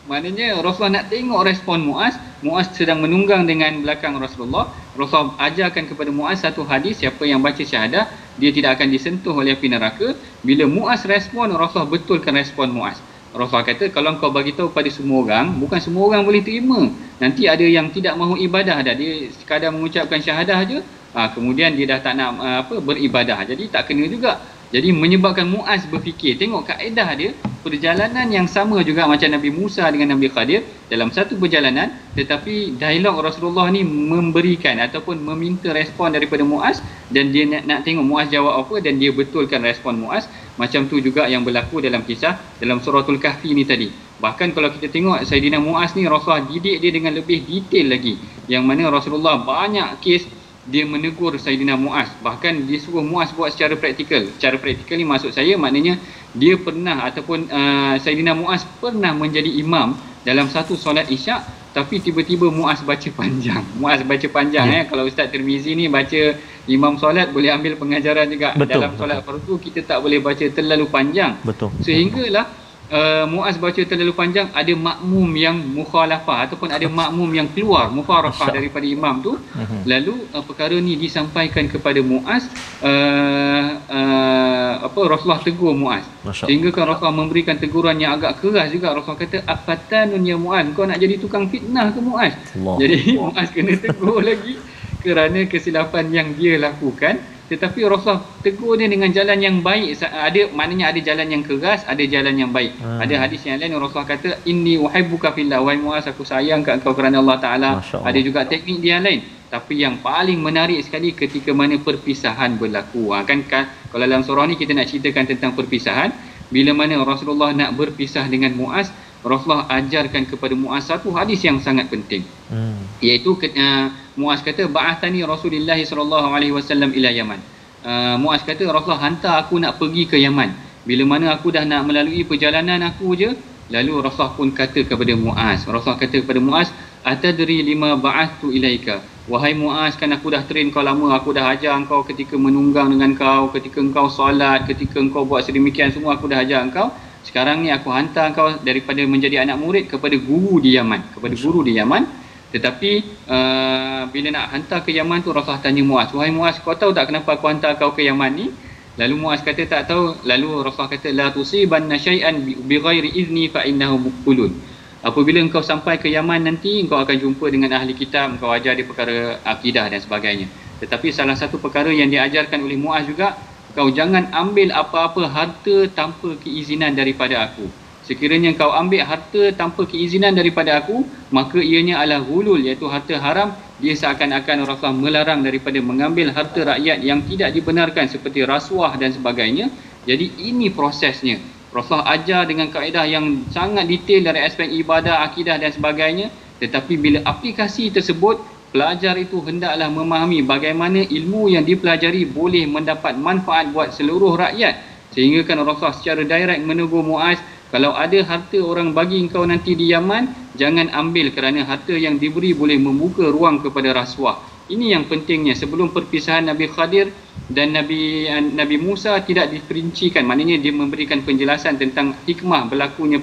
Maknanya Rasulullah nak tengok respon Muaz. Muaz sedang menunggang dengan belakang Rasulullah. Rasulullah ajarkan kepada Muaz satu hadis, siapa yang baca syahadah dia tidak akan disentuh oleh api neraka. Bila Muaz respon, Rasulullah betulkan respon Muaz. Rasulullah kata, kalau kau bagi tahu pada semua orang, bukan semua orang boleh terima. Nanti ada yang tidak mahu ibadah dah, dia sekadar mengucapkan syahadah aja, kemudian dia dah tak nak beribadah. Jadi tak kena juga. Jadi menyebabkan Muaz berfikir, tengok kaedah dia, perjalanan yang sama juga macam Nabi Musa dengan Nabi Khadir dalam satu perjalanan, tetapi dialog Rasulullah ni memberikan ataupun meminta respon daripada Muaz, dan dia nak tengok Muaz jawab apa, dan dia betulkan respon Muaz. Macam tu juga yang berlaku dalam kisah dalam suratul Kahfi ni tadi. Bahkan kalau kita tengok Saidina Muaz ni, Rasulullah didik dia dengan lebih detail lagi, yang mana Rasulullah banyak kes dia menegur Saidina Muaz, bahkan dia suruh Muaz buat secara praktikal. Secara praktikal ni maksud saya maknanya dia pernah ataupun Saidina Muaz pernah menjadi imam dalam satu solat Isyak, tapi tiba-tiba Muaz baca panjang. Kalau Ustaz Tirmizi ni baca imam solat boleh ambil pengajaran juga. Dalam solat fardu kita tak boleh baca terlalu panjang. Sehinggalah Muaz baca terlalu panjang, ada makmum yang mukhalafah ataupun ada makmum yang keluar mufaraqah daripada imam tu. Lalu perkara ni disampaikan kepada Muaz, Rasulullah tegur Muaz. Sehingga kan Rasulullah memberikan teguran yang agak keras juga. Rasulullah kata, "Afatanun ya Muaz, kau nak jadi tukang fitnah ke Muaz?" Jadi Muaz kena tegur lagi kerana kesilapan yang dia lakukan. Tetapi Rasulullah tegur dia dengan jalan yang baik. Maknanya ada jalan yang keras, ada jalan yang baik. Ada hadis yang lain Rasulullah kata, "Inni uhibbuka fillah," wahai Muaz, aku sayang kat engkau kerana Allah Ta'ala. Ada juga teknik dia lain. Tapi yang paling menarik sekali ketika mana perpisahan berlaku. Kalau dalam surah ni kita nak ceritakan tentang perpisahan. Bila mana Rasulullah nak berpisah dengan Muaz, Rasulullah ajarkan kepada Muaz satu hadis yang sangat penting. Iaitu Muaz kata, "Ba'athani Rasulullah sallallahu alaihi wasallam ila Yaman." Muaz kata, Rasulullah hantar aku nak pergi ke Yaman. Bila mana aku dah nak melalui perjalanan aku je, lalu Rasulullah pun kata kepada Muaz. Rasulullah kata kepada Muaz, "Atadri lima ba'athtu ilaika?" Wahai Muaz, kan aku dah train kau lama, aku dah ajar engkau ketika menunggang dengan kau, ketika engkau solat, ketika engkau buat sedemikian semua aku dah ajar engkau. Sekarang ni aku hantar engkau daripada menjadi anak murid kepada guru di Yaman. Tetapi bila nak hantar ke Yaman tu, Rasulullah tanya Muaz, "Wahai Muaz, kau tahu tak kenapa aku hantar kau ke Yaman ni?" Lalu Muaz kata tak tahu. Lalu Rasulullah kata, "La tusibanna syai'an bighairi izni fa innahu muqulun." Apabila engkau sampai ke Yaman nanti, engkau akan jumpa dengan ahli kitab, engkau ajar dia perkara akidah dan sebagainya. Tetapi salah satu perkara yang diajarkan oleh Muaz juga, kau jangan ambil apa-apa harta tanpa keizinan daripada aku. Sekiranya kau ambil harta tanpa keizinan daripada aku, maka ianya adalah ghulul, iaitu harta haram. Dia seakan-akan Rasulullah melarang daripada mengambil harta rakyat yang tidak dibenarkan seperti rasuah dan sebagainya. Jadi ini prosesnya. Rasulullah ajar dengan kaedah yang sangat detail dari aspek ibadah, akidah dan sebagainya. Tetapi bila aplikasi tersebut, pelajar itu hendaklah memahami bagaimana ilmu yang dipelajari boleh mendapat manfaat buat seluruh rakyat. Sehingga kan Rasulullah secara direct menegur Muaz, kalau ada harta orang bagi engkau nanti di Yaman, jangan ambil kerana harta yang diberi boleh membuka ruang kepada rasuah. Ini yang pentingnya. Sebelum perpisahan Nabi Khadir dan Nabi Musa tidak diperincikan, maknanya dia memberikan penjelasan tentang hikmah berlakunya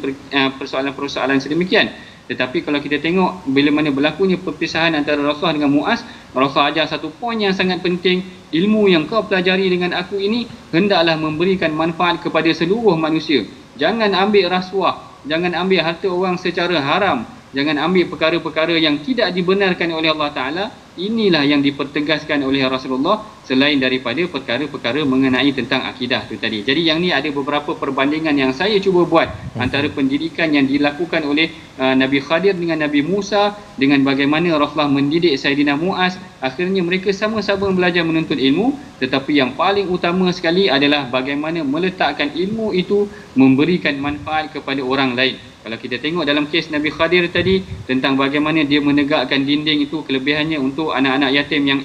persoalan-persoalan sedemikian. Tetapi kalau kita tengok bila mana berlakunya perpisahan antara Rasulullah dengan Muaz, Rasulullah ajar satu poin yang sangat penting, ilmu yang kau pelajari dengan aku ini hendaklah memberikan manfaat kepada seluruh manusia. Jangan ambil rasuah, jangan ambil harta orang secara haram, jangan ambil perkara-perkara yang tidak dibenarkan oleh Allah Ta'ala. Inilah yang dipertegaskan oleh Rasulullah selain daripada perkara-perkara mengenai tentang akidah tu tadi. Jadi yang ni ada beberapa perbandingan yang saya cuba buat antara pendidikan yang dilakukan oleh Nabi Khadir dengan Nabi Musa, dengan bagaimana Rasulullah mendidik Sayyidina Muaz. Akhirnya mereka sama-sama belajar menuntut ilmu, tetapi yang paling utama sekali adalah bagaimana meletakkan ilmu itu memberikan manfaat kepada orang lain. Kalau kita tengok dalam kes Nabi Khadir tadi tentang bagaimana dia menegakkan dinding itu, kelebihannya untuk anak-anak yatim yang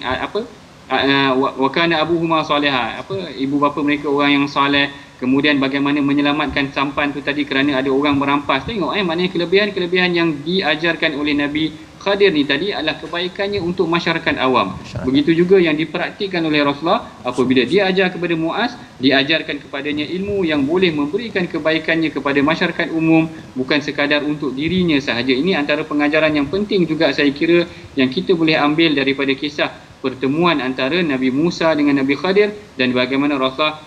wa kana abuhuma saliha, ibu bapa mereka orang yang soleh. Kemudian bagaimana menyelamatkan sampan tu tadi kerana ada orang merampas. Tengok maknanya kelebihan-kelebihan yang diajarkan oleh Nabi Khadir ni tadi adalah kebaikannya untuk masyarakat awam. Begitu juga yang dipraktikkan oleh Rasulullah apabila dia ajar kepada Muaz, diajarkan kepadanya ilmu yang boleh memberikan kebaikannya kepada masyarakat umum, bukan sekadar untuk dirinya sahaja. Ini antara pengajaran yang penting juga saya kira yang kita boleh ambil daripada kisah pertemuan antara Nabi Musa dengan Nabi Khadir, dan bagaimana Rasulullah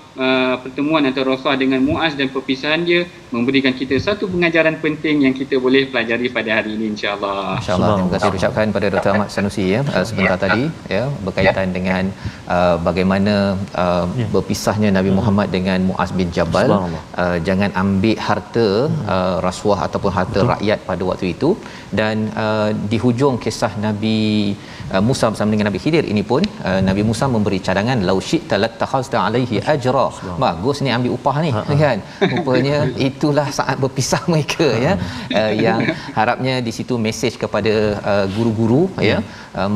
pertemuan antara Rasulullah dengan Muaz dan perpisahan dia memberikan kita satu pengajaran penting yang kita boleh pelajari pada hari ini, insya-Allah. Insya-Allah. Terima kasih ucapkan pada Dr. Ahmad Sanusi sebentar tadi berkaitan dengan bagaimana berpisahnya Nabi Muhammad dengan Muaz bin Jabal. Jangan ambil harta rasuah ataupun harta rakyat pada waktu itu. Dan di hujung kisah Nabi Musa bersama dengan Nabi Khidir ini pun Nabi Musa memberi cadangan, lau syi'ta lattakhazta alaihi ajra. Bagus ni ambil upah ni kan. Rupanya itulah saat berpisah mereka yang harapnya di situ mesej kepada guru-guru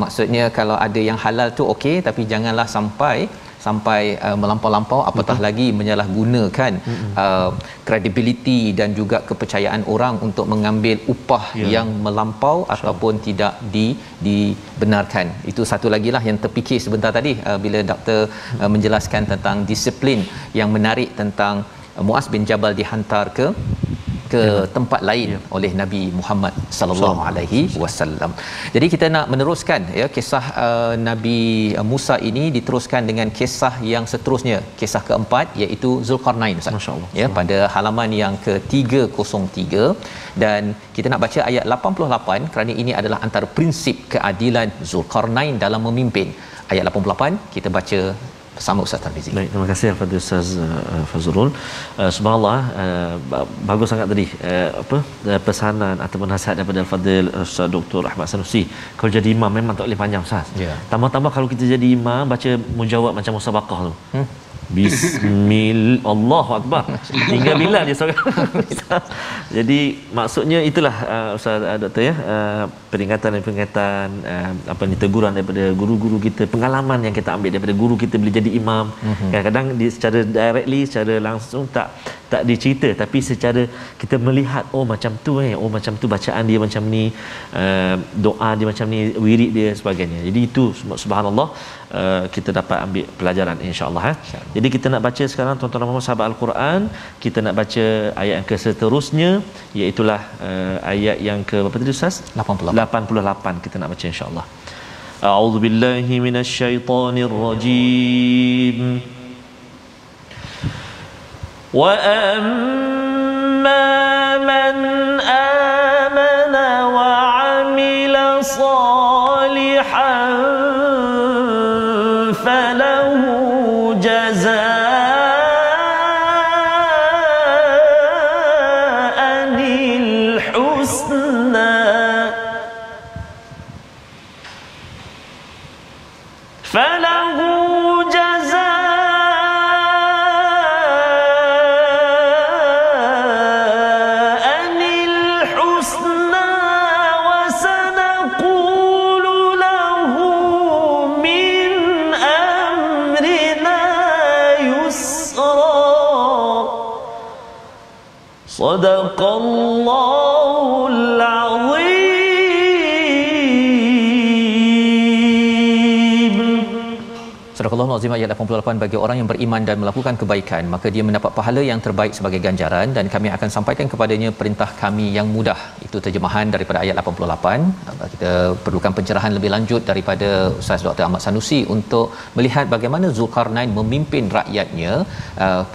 maksudnya kalau ada yang halal tu okey, tapi janganlah sampai melampau-lampau, apatah lagi menyalahgunakan kredibiliti dan juga kepercayaan orang untuk mengambil upah yang melampau ataupun tidak dibenarkan. Itu satu lagi lah yang terfikir sebentar tadi bila doktor menjelaskan tentang disiplin yang menarik tentang Muaz bin Jabal dihantar ke tempat lain oleh Nabi Muhammad sallallahu alaihi wasallam. Jadi kita nak meneruskan kisah Nabi Musa ini diteruskan dengan kisah yang seterusnya, kisah keempat iaitu Zulkarnain, Masya-Allah. Pada halaman yang ke-303, dan kita nak baca ayat 88 kerana ini adalah antara prinsip keadilan Zulkarnain dalam memimpin. Ayat 88 kita baca bersama Ustaz Tarmizi. Baik, terima kasih kepada Ustaz Fazrul. Subhanallah, bagus sangat tadi pesanan ataupun nasihat daripada Al-Fadhil Ustaz Dr. Ahmad Sanusi. Kalau jadi imam memang tak boleh panjang, Ustaz. Tambah-tambah kalau kita jadi imam baca mujawab macam musabaqah tu. Bismillah, Allahu Akbar. Hingga bila dia seorang. Jadi maksudnya itulah Ustaz Doktor peringatan teguran daripada guru-guru kita, pengalaman yang kita ambil daripada guru kita bila jadi imam. Kadang-kadang secara directly, secara langsung tak dicerita, tapi secara kita melihat macam tu oh macam tu bacaan dia macam ni, doa dia macam ni, wirid dia sebagainya. Jadi itu subhanallah kita dapat ambil pelajaran insya-Allah. Jadi kita nak baca sekarang tuan-tuan dan puan-puan sahabat Al-Quran, kita nak baca ayat yang seterusnya iaitu ayat yang ke berapa tadi Ustaz? 88 kita nak baca insya-Allah. A'udzubillahi minasyaitonir rajim. Wa amma man amana wa 'amila salihan falahu jazaa'anil husna falahu يسرا Sadaqallahul azim. Surah Al-Azim ayat 88, bagi orang yang beriman dan melakukan kebaikan maka dia mendapat pahala yang terbaik sebagai ganjaran dan kami akan sampaikan kepadanya perintah kami yang mudah. Itu terjemahan daripada ayat 88. Kita perlukan pencerahan lebih lanjut daripada Ustaz Dr. Ahmad Sanusi untuk melihat bagaimana Zulkarnain memimpin rakyatnya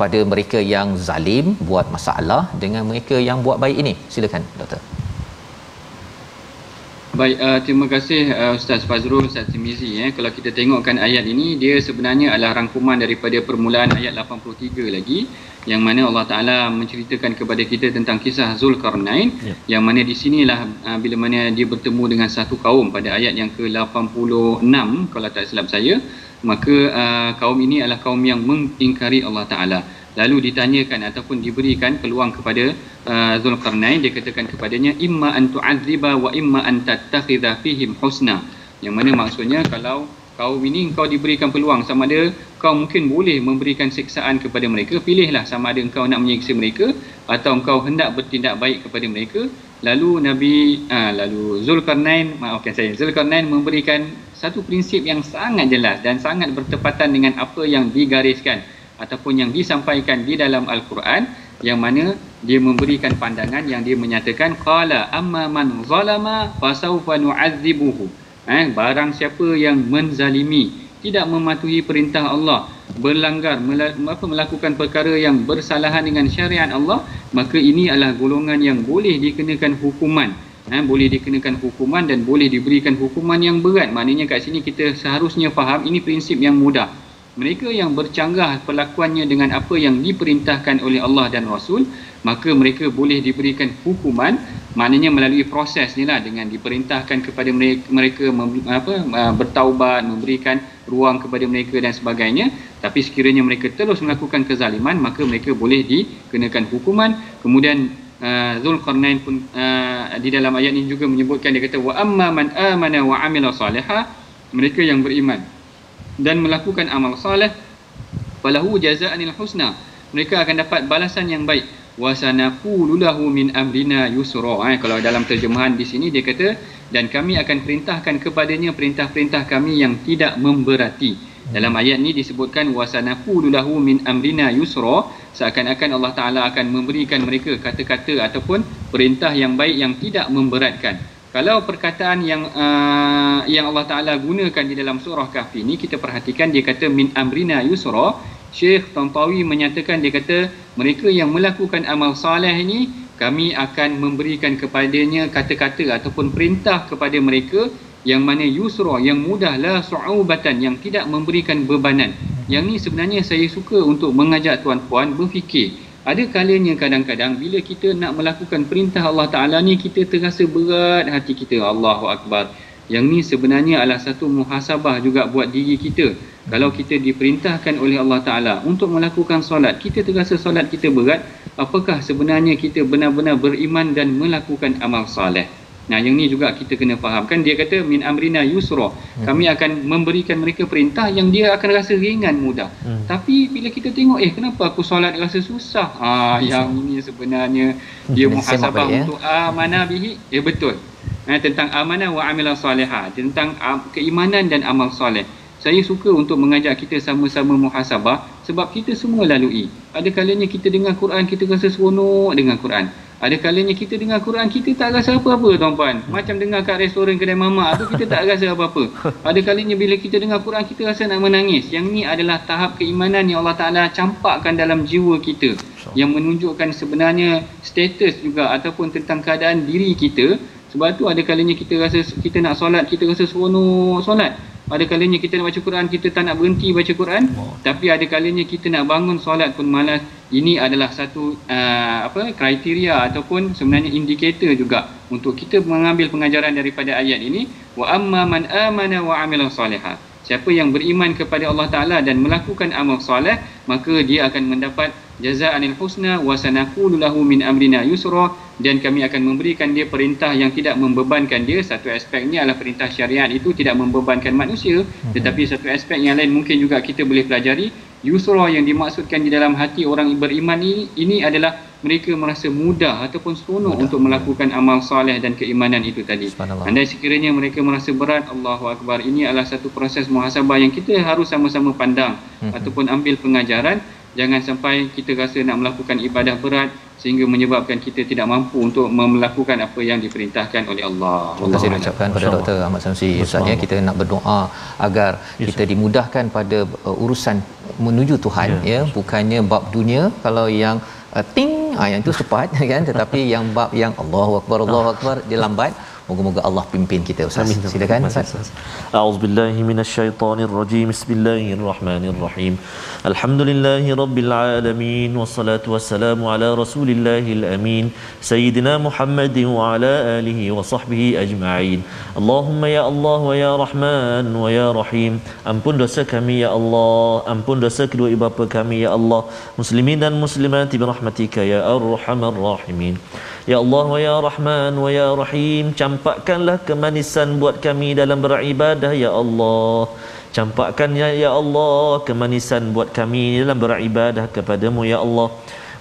pada mereka yang zalim buat masalah dengan mereka yang buat baik ini. Silakan Doktor. Baik, terima kasih Ustaz Fazrul, Ustaz Timizi. Kalau kita tengokkan ayat ini, dia sebenarnya adalah rangkuman daripada permulaan ayat 83 lagi, yang mana Allah Ta'ala menceritakan kepada kita tentang kisah Zulkarnain, yang mana di sinilah bila mana dia bertemu dengan satu kaum pada ayat yang ke-86 kalau tak silap saya, maka kaum ini adalah kaum yang mengingkari Allah Ta'ala. Lalu ditanyakan ataupun diberikan peluang kepada Zulkarnain, dia katakan kepadanya imma an tu'adziba wa imma an tattakhidha fihim husna, yang mana maksudnya kalau kaum ini engkau diberikan peluang, sama ada kau mungkin boleh memberikan siksaan kepada mereka, pilihlah sama ada engkau nak menyiksa mereka atau engkau hendak bertindak baik kepada mereka. Lalu Zulkarnain memberikan satu prinsip yang sangat jelas dan sangat bertepatan dengan apa yang digariskan ataupun yang disampaikan di dalam Al-Quran, yang mana dia memberikan pandangan yang dia menyatakan qala amma man zalama fasawfa nu'adzibuhu. Barang siapa yang menzalimi, tidak mematuhi perintah Allah, berlanggar, melakukan perkara yang bersalahan dengan syariat Allah, maka ini adalah golongan yang boleh dikenakan hukuman. Boleh dikenakan hukuman dan boleh diberikan hukuman yang berat. Maknanya kat sini kita seharusnya faham ini prinsip yang mudah. Mereka yang bercanggah perlakuannya dengan apa yang diperintahkan oleh Allah dan Rasul, maka mereka boleh diberikan hukuman, maknanya melalui proses ni lah, dengan diperintahkan kepada mereka bertaubat, memberikan ruang kepada mereka dan sebagainya. Tapi sekiranya mereka terus melakukan kezaliman, maka mereka boleh dikenakan hukuman. Kemudian Zulkarnain pun di dalam ayat ini juga menyebutkan, dia kata wa amma man amana wa amila salihah, mereka yang beriman dan melakukan amal saleh, falahu jazaa'anil husna, mereka akan dapat balasan yang baik, wa sanaqulu lahu min amrina yusra. Kalau dalam terjemahan di sini dia kata, dan kami akan perintahkan kepadanya perintah-perintah kami yang tidak memberati. Dalam ayat ni disebutkan wa sanaqulu lahu min amrina yusra, seakan-akan Allah Taala akan memberikan mereka kata-kata ataupun perintah yang baik yang tidak memberatkan. Kalau perkataan yang Allah Ta'ala gunakan di dalam surah Kahfi ni, kita perhatikan dia kata min amrina yusra. Syekh Tantawi menyatakan, dia kata mereka yang melakukan amal saleh ini, kami akan memberikan kepadanya kata-kata ataupun perintah kepada mereka yang mana yusra, yang mudah, la su'ubatan, yang tidak memberikan bebanan. Yang ni sebenarnya saya suka untuk mengajak tuan-puan berfikir. Ada kalanya kadang-kadang bila kita nak melakukan perintah Allah Ta'ala ni, kita terasa berat hati kita. Allahu Akbar. Yang ni sebenarnya adalah satu muhasabah juga buat diri kita. Kalau kita diperintahkan oleh Allah Ta'ala untuk melakukan solat, kita terasa solat kita berat, apakah sebenarnya kita benar-benar beriman dan melakukan amal saleh? Nah, yang ni juga kita kena faham. Kan dia kata min amrina yusra, kami akan memberikan mereka perintah yang dia akan rasa ringan, mudah. Tapi bila kita tengok, kenapa aku solat rasa susah? Yang ini sebenarnya dia muhasabah untuk amanah bihi. Betul. Tentang amanah wa amila salihah, tentang keimanan dan amal soleh. Saya suka untuk mengajak kita sama-sama muhasabah, sebab kita semua lalui. Ada kalanya kita dengar Quran, kita rasa seronok dengan Quran. Ada kalanya kita dengar Quran, kita tak rasa apa-apa, tuan-puan. Macam dengar kat restoran kedai mamak tu, kita tak rasa apa-apa. Ada kalanya bila kita dengar Quran, kita rasa nak menangis. Yang ni adalah tahap keimanan yang Allah Ta'ala campakkan dalam jiwa kita, yang menunjukkan sebenarnya status juga ataupun tentang keadaan diri kita. Sebab tu ada kalanya kita rasa kita nak solat, kita rasa seronok solat. Ada kalanya kita nak baca Quran, kita tak nak berhenti baca Quran. Tapi ada kalanya kita nak bangun solat pun malas. Ini adalah satu kriteria ataupun sebenarnya indikator juga untuk kita mengambil pengajaran daripada ayat ini. Wa amma man amana wa amila salihah. Siapa yang beriman kepada Allah Ta'ala dan melakukan amal soleh, maka dia akan mendapat jazaa'anil husna wa sanaqulu lahu min amrina yusra, dan kami akan memberikan dia perintah yang tidak membebankan dia. Satu aspeknya adalah perintah syariat itu tidak membebankan manusia, tetapi satu aspek yang lain mungkin juga kita boleh pelajari. Yusra yang dimaksudkan di dalam hati orang beriman ini adalah mereka merasa mudah ataupun seronok untuk melakukan amal soleh dan keimanan itu tadi. Andai sekiranya mereka merasa berat, Allahu Akbar, ini adalah satu proses muhasabah yang kita harus sama-sama pandang ataupun ambil pengajaran. Jangan sampai kita rasa nak melakukan ibadah berat sehingga menyebabkan kita tidak mampu untuk melakukan apa yang diperintahkan oleh Allah. Terima kasih diucapkan pada Dr. Ahmad Sanusi. Ustaz, ya, kita nak berdoa agar kita dimudahkan pada urusan menuju Tuhan, ya, bukannya bab dunia. Kalau yang yang itu cepat kan, tetapi yang bab yang Allahu Akbar dia lambat. Moga-moga Allah pimpin kita, Ustaz. Amin. Silakan Ustaz. A'udzubillahi minasyaitonir rajim. Bismillahirrahmanirrahim. Alhamdulillahirabbil alamin wassalatu wassalamu ala rasulillahil amin sayyidina Muhammadin wa ala alihi wa sahbihi ajma'in. Allahumma ya Allah wa ya Rahman wa ya Rahim, ampun dosa kami ya Allah, ampun dosa kedua ibu bapa kami ya Allah, muslimin dan muslimat bi rahmatika ya arhamar rahimin. Ya Allah wa ya Rahman wa ya Rahim, campakkanlah kemanisan buat kami dalam beribadah ya Allah. Campakkan ya Allah kemanisan buat kami dalam beribadah kepadamu ya Allah.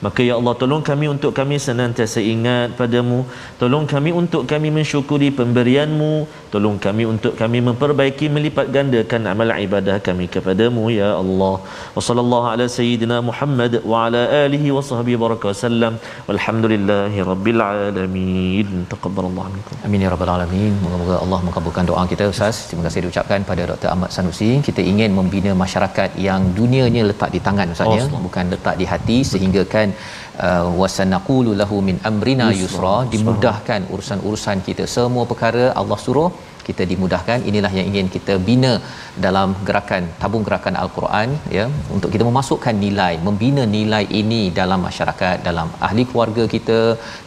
Maka ya Allah, tolong kami untuk kami senantiasa ingat padamu. Tolong kami untuk kami mensyukuri pemberianmu. Tolong kami untuk kami memperbaiki melipat gandakan amal ibadah kami kepadamu ya Allah. Wa sallallahu ala sayyidina Muhammad wa ala alihi wa sahbihi baraka wasallam. Walhamdulillahi rabbil alamin. Taqabbalallahu minkum. Amin ya rabbal alamin. Moga-moga Allah mengabulkan doa kita, Ustaz. Terima kasih diucapkan pada Dr. Ahmad Sanusi. Kita ingin membina masyarakat yang dunianya letak di tangan, Ustaz, ya, bukan letak di hati, sehingga kan wasanaqulu lahu min amrina yusra, dimudahkan urusan-urusan kita, semua perkara Allah suruh kita dimudahkan. Inilah yang ingin kita bina dalam gerakan tabung gerakan Al-Quran, ya, untuk kita memasukkan nilai, membina nilai ini dalam masyarakat, dalam ahli keluarga kita,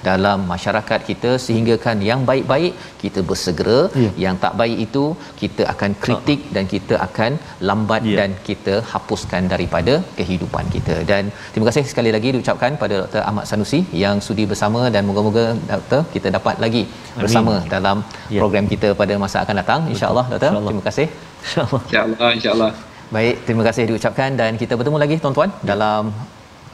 dalam masyarakat kita, sehingga kan yang baik-baik kita bersegera, yang tak baik itu kita akan kritik dan kita akan lambat dan kita hapuskan daripada kehidupan kita. Dan terima kasih sekali lagi diucapkan pada Dr. Ahmad Sanusi yang sudi bersama, dan moga-moga Doktor kita dapat lagi bersama dalam program kita pada masa akan datang, insya-Allah. Doktor, terima kasih. InsyaAllah. Baik, terima kasih diucapkan, dan kita bertemu lagi tuan-tuan dalam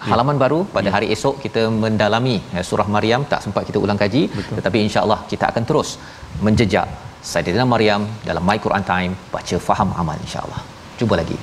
halaman baru pada hari esok. Kita mendalami surah Maryam, tak sempat kita ulang kaji. Tetapi insya-Allah kita akan terus menjejak Saidina Maryam dalam My Quran Time, baca faham amal, insya-Allah. Jumpa lagi.